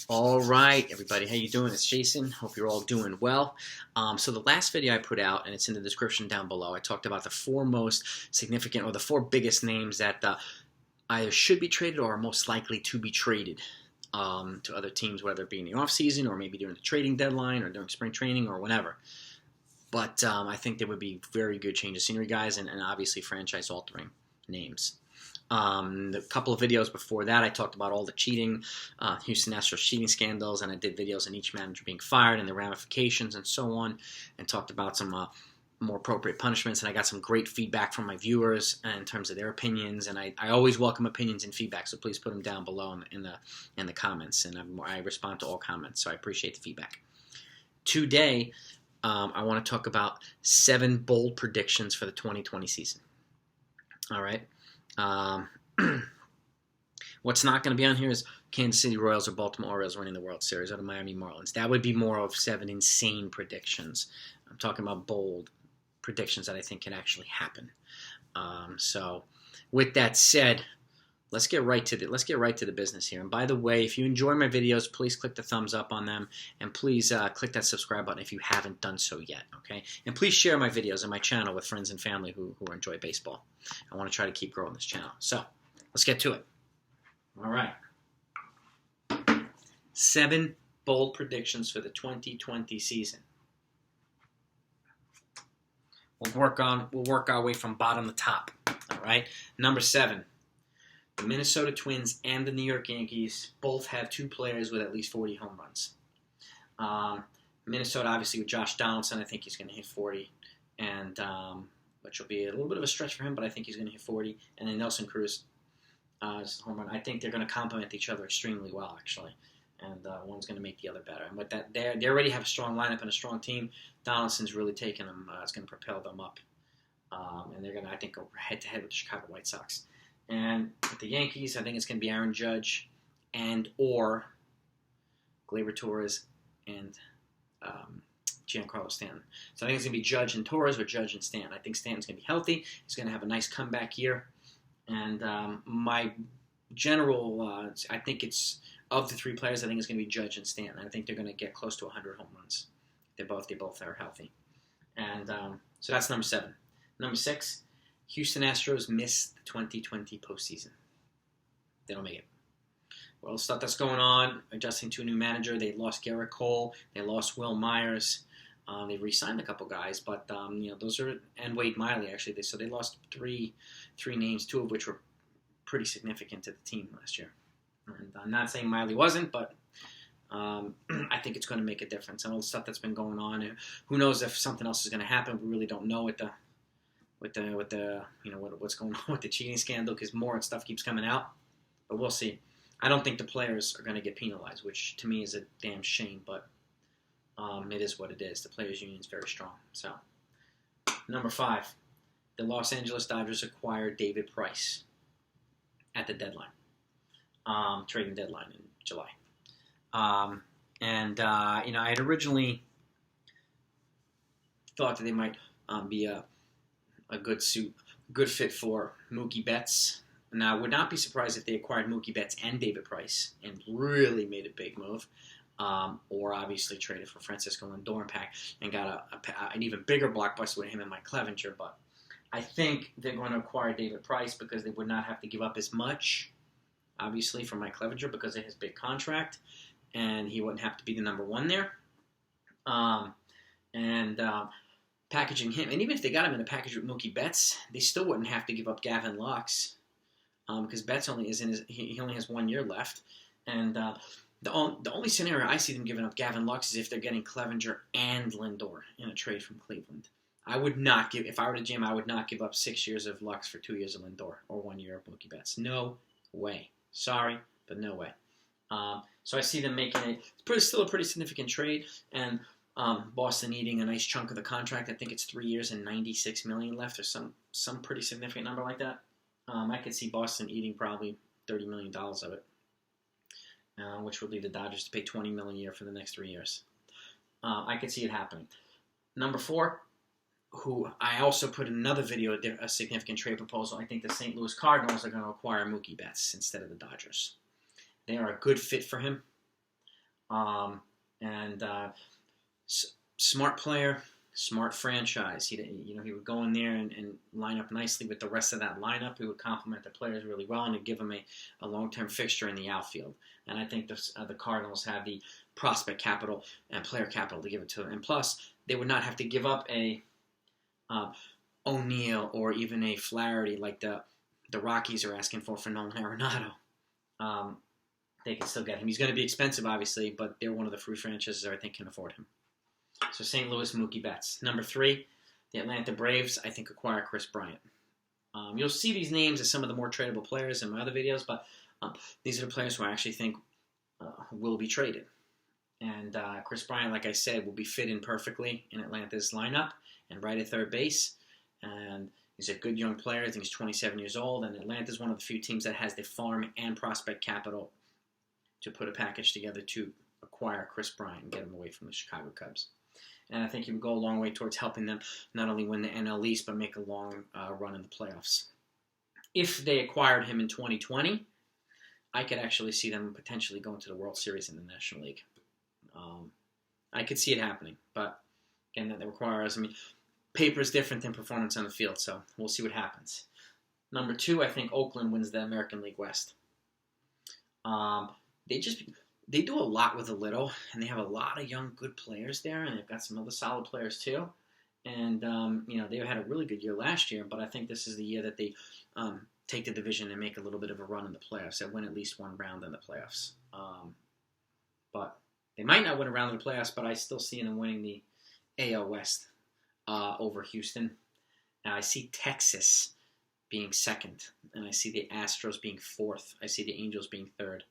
All right, everybody, how you doing? It's Jason. Hope you're all doing well. So the last video I put out, and it's in the description down below, I talked about the four most significant or the four biggest names that either should be traded or are most likely to be traded to other teams, whether it be in the offseason or maybe during the trading deadline or during spring training or whenever. But I think there would be very good change of scenery guys and obviously franchise-altering names. A couple of videos before that, I talked about all the cheating, Houston Astros cheating scandals, and I did videos on each manager being fired and the ramifications and so on, and talked about some more appropriate punishments. And I got some great feedback from my viewers in terms of their opinions. And I always welcome opinions and feedback, so please put them down below in the comments, and I respond to all comments, so I appreciate the feedback. Today, I want to talk about 7 bold predictions for the 2020 season. All right. What's not going to be on here is Kansas City Royals or Baltimore Orioles winning the World Series or the Miami Marlins. That would be more of 7 insane predictions. I'm talking about bold predictions that I think can actually happen. So, with that said, let's get right to the business here. And by the way, if you enjoy my videos, please click the thumbs up on them, and please click that subscribe button if you haven't done so yet. Okay, and please share my videos and my channel with friends and family who enjoy baseball. I want to try to keep growing this channel. So let's get to it. All right, 7 bold predictions for the 2020 season. We'll work our way from bottom to top. All right, number 7. The Minnesota Twins and the New York Yankees both have 2 players with at least 40 home runs. Minnesota, obviously, with Josh Donaldson, I think he's going to hit 40, and which will be a little bit of a stretch for him, but I think he's going to hit 40. And then Nelson Cruz, home run. I think they're going to complement each other extremely well, actually, and one's going to make the other better. And with that, they already have a strong lineup and a strong team. Donaldson's really taken them. It's going to propel them up, and they're going to, I think, go head-to-head with the Chicago White Sox. And with the Yankees, I think it's going to be Aaron Judge and or Gleyber Torres and Giancarlo Stanton. So I think it's going to be Judge and Torres or Judge and Stanton. I think Stanton's going to be healthy. He's going to have a nice comeback year. And my general, I think it's, of the 3 players, I think it's going to be Judge and Stanton. I think they're going to get close to 100 home runs. They both are healthy. And so that's number 7. Number 6. Houston Astros miss the 2020 postseason. They don't make it. Well, stuff that's going on, adjusting to a new manager. They lost Garrett Cole. They lost Will Myers. They re-signed a couple guys, but those are, and Wade Miley actually. So they lost three names, 2 of which were pretty significant to the team last year. And I'm not saying Miley wasn't, but I think it's going to make a difference. And all the stuff that's been going on, and who knows if something else is going to happen. We really don't know with what's going on with the cheating scandal, because more stuff keeps coming out, but we'll see. I don't think the players are going to get penalized, which to me is a damn shame, but it is what it is. The players' union is very strong. So, number 5, the Los Angeles Dodgers acquired David Price at the deadline, trading deadline in July, I had originally thought that they might be a good fit for Mookie Betts. Now, I would not be surprised if they acquired Mookie Betts and David Price and really made a big move, or obviously traded for Francisco Lindor and got an even bigger blockbuster with him and Mike Clevenger. But I think they're going to acquire David Price because they would not have to give up as much, obviously, for Mike Clevenger because of his big contract, and he wouldn't have to be the number 1 there. Packaging him, and even if they got him in a package with Mookie Betts, they still wouldn't have to give up Gavin Lux, because Betts only has 1 year left, and the only scenario I see them giving up Gavin Lux is if they're getting Clevenger and Lindor in a trade from Cleveland. If I were to GM, I would not give up 6 years of Lux for 2 years of Lindor or 1 year of Mookie Betts. No way. Sorry, but no way. So I see them making still a pretty significant trade, and Boston eating a nice chunk of the contract. I think it's 3 years and $96 million left, or some pretty significant number like that. I could see Boston eating probably $30 million of it, which would leave the Dodgers to pay $20 million a year for the next 3 years. I could see it happening. Number 4, who I also put in another video, a significant trade proposal. I think the St. Louis Cardinals are going to acquire Mookie Betts instead of the Dodgers. They are a good fit for him. And smart player, smart franchise. He would go in there and line up nicely with the rest of that lineup. He would complement the players really well and give them a long-term fixture in the outfield. And I think the Cardinals have the prospect capital and player capital to give it to them. And plus, they would not have to give up a O'Neill or even a Flaherty like the Rockies are asking for Nolan Arenado. They can still get him. He's going to be expensive, obviously, but they're one of the few franchises that I think can afford him. So St. Louis, Mookie Betts. Number 3, the Atlanta Braves, I think, acquire Chris Bryant. You'll see these names as some of the more tradable players in my other videos, but these are the players who I actually think will be traded. And Chris Bryant, like I said, will be fit in perfectly in Atlanta's lineup and right at third base. And he's a good young player. I think he's 27 years old. And Atlanta's one of the few teams that has the farm and prospect capital to put a package together to acquire Chris Bryant and get him away from the Chicago Cubs. And I think he would go a long way towards helping them not only win the NL East, but make a long run in the playoffs. If they acquired him in 2020, I could actually see them potentially going to the World Series in the National League. I could see it happening, but again, that requires, paper is different than performance on the field, so we'll see what happens. Number 2, I think Oakland wins the American League West. They do a lot with a little, and they have a lot of young, good players there, and they've got some other solid players too. And they had a really good year last year, but I think this is the year that they take the division and make a little bit of a run in the playoffs. They win at least one round in the playoffs. But they might not win a round in the playoffs, but I still see them winning the AL West over Houston. Now I see Texas being 2nd, and I see the Astros being 4th. I see the Angels being 3rd.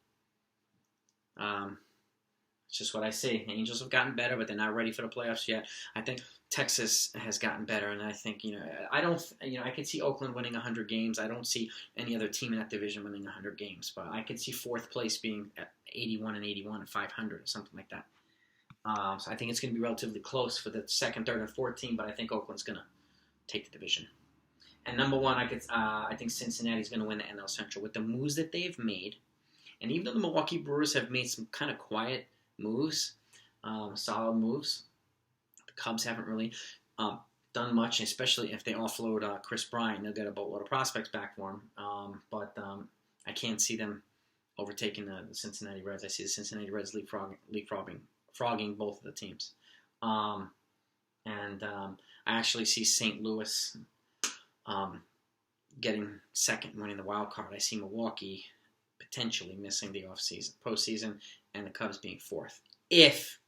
It's just what I see. The Angels have gotten better, but they're not ready for the playoffs yet. I think Texas has gotten better, and I think, I could see Oakland winning 100 games. I don't see any other team in that division winning 100 games, but I could see 4th place being at 81 and 81 and 500 or something like that. So I think it's going to be relatively close for the 2nd, 3rd, and 4th team, but I think Oakland's going to take the division. And number 1, I think Cincinnati's going to win the NL Central with the moves that they've made. And even though the Milwaukee Brewers have made some kind of quiet moves, solid moves, the Cubs haven't really done much, especially if they offload Chris Bryant. They'll get a boatload of prospects back for him. But I can't see them overtaking the Cincinnati Reds. I see the Cincinnati Reds leapfrogging both of the teams. I actually see St. Louis getting 2nd, winning the wild card. I see Milwaukee potentially missing the postseason, and the Cubs being 4th if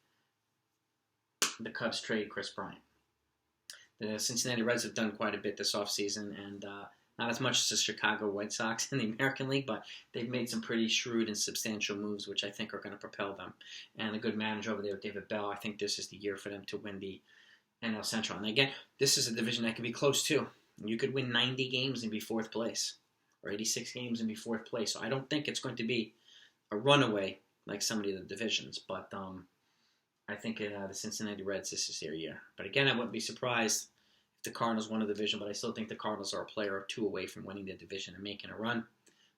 the Cubs trade Chris Bryant. The Cincinnati Reds have done quite a bit this offseason, and not as much as the Chicago White Sox in the American League, but they've made some pretty shrewd and substantial moves, which I think are going to propel them. And a good manager over there, David Bell, I think this is the year for them to win the NL Central. And again, this is a division that can be close too. You could win 90 games and be 4th place, or 86 games and be 4th place. So I don't think it's going to be a runaway like some of the other divisions. But I think the Cincinnati Reds, this is their year. But again, I wouldn't be surprised if the Cardinals won the division, but I still think the Cardinals are a player or 2 away from winning the division and making a run.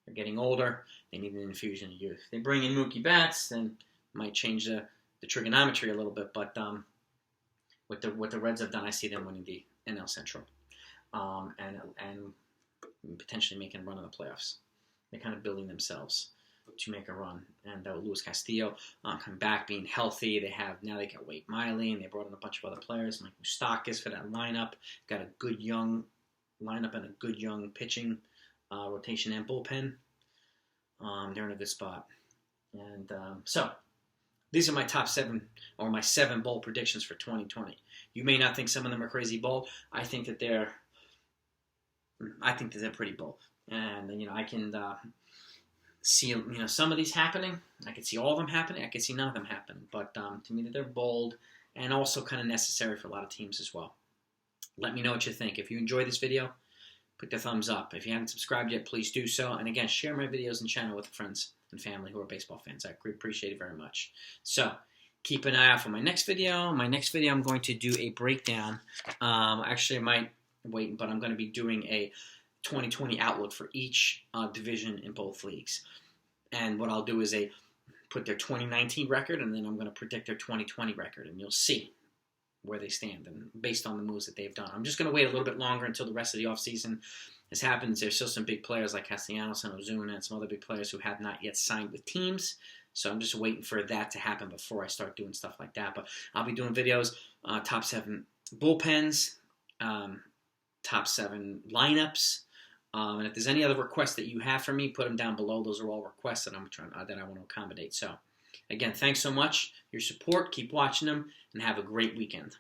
They're getting older. They need an infusion of youth. If they bring in Mookie Betts, then it might change the trigonometry a little bit. But what the Reds have done, I see them winning the NL Central. And potentially making a run in the playoffs. They're kind of building themselves to make a run. And Luis Castillo coming back, being healthy. They got Wade Miley, and they brought in a bunch of other players. Mike Moustakas for that lineup. Got a good young lineup and a good young pitching rotation and bullpen. They're in a good spot. And so these are my top 7 or my 7 bold predictions for 2020. You may not think some of them are crazy bold. I think that they're pretty bold, and I can see some of these happening. I can see all of them happening. I can see none of them happening. But to me, that they're bold and also kind of necessary for a lot of teams as well. Let me know what you think. If you enjoyed this video, put the thumbs up. If you haven't subscribed yet, please do so. And again, share my videos and channel with friends and family who are baseball fans. I appreciate it very much. So keep an eye out for my next video. My next video, I'm going to do a breakdown. Actually, I might wait, but I'm going to be doing a 2020 outlook for each division in both leagues. And what I'll do is a put their 2019 record, and then I'm going to predict their 2020 record, and you'll see where they stand and based on the moves that they've done. I'm just going to wait a little bit longer until the rest of the offseason has happened. There's still some big players like Castellanos and Ozuna and some other big players who have not yet signed with teams. So I'm just waiting for that to happen before I start doing stuff like that. But I'll be doing videos, top 7 bullpens, top 7 lineups. And if there's any other requests that you have from me, put them down below. Those are all requests that I want to accommodate. So, again, thanks so much for your support. Keep watching them, and have a great weekend.